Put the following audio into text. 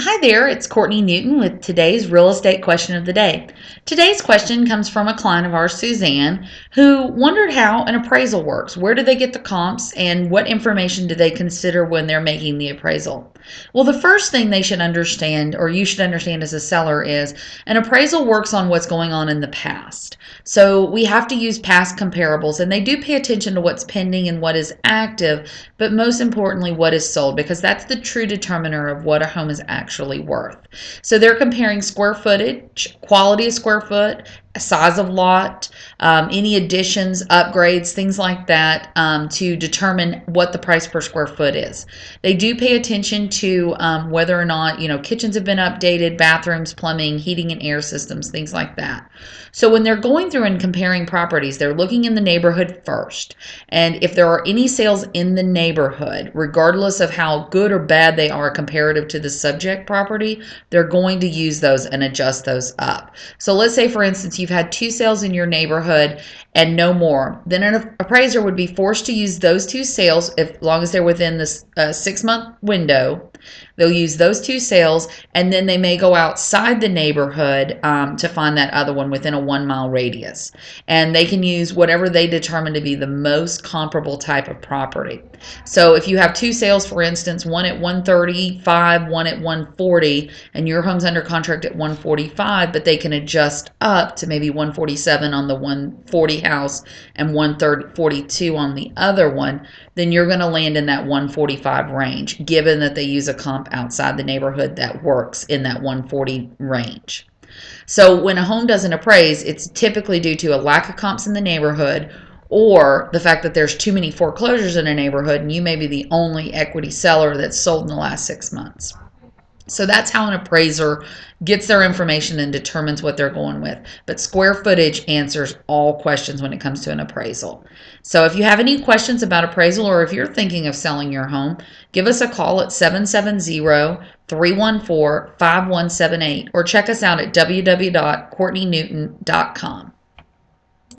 Hi there, it's Courtney Newton with today's real estate question of the day. Today's question comes from a client of ours, Suzanne, who wondered how an appraisal works. Where do they get the comps and what information do they consider when they're making the appraisal? Well, the first thing they should understand, or you should understand as a seller, is an appraisal works on what's going on in the past. So we have to use past comparables, and they do pay attention to what's pending and what is active, but most importantly, what is sold, because that's the true determiner of what a home is actually worth. So they're comparing square footage, quality of square foot, size of lot, any additions, upgrades, things like that, to determine what the price per square foot is. They do pay attention to whether or not, kitchens have been updated, bathrooms, plumbing, heating and air systems, things like that. So when they're going through and comparing properties, they're looking in the neighborhood first. And if there are any sales in the neighborhood, regardless of how good or bad they are comparative to the subject property, they're going to use those and adjust those up. So let's say, for instance, you've had 2 sales in your neighborhood and no more. Then an appraiser would be forced to use those 2 sales, as long as they're within this 6-month window. They'll use those 2 sales, and then they may go outside the neighborhood to find that other one within a 1-mile radius. And they can use whatever they determine to be the most comparable type of property. So if you have 2 sales, for instance, one at 135, one at 140, and your home's under contract at 145, but they can adjust up to maybe 147 on the 140 house and 142 on the other one, then you're going to land in that 145 range, given that they use a comp outside the neighborhood that works in that 140 range. So when a home doesn't appraise, it's typically due to a lack of comps in the neighborhood, or the fact that there's too many foreclosures in a neighborhood and you may be the only equity seller that's sold in the last 6 months. So that's how an appraiser gets their information and determines what they're going with. But square footage answers all questions when it comes to an appraisal. So if you have any questions about appraisal, or if you're thinking of selling your home, give us a call at 770-314-5178, or check us out at www.courtneynewton.com.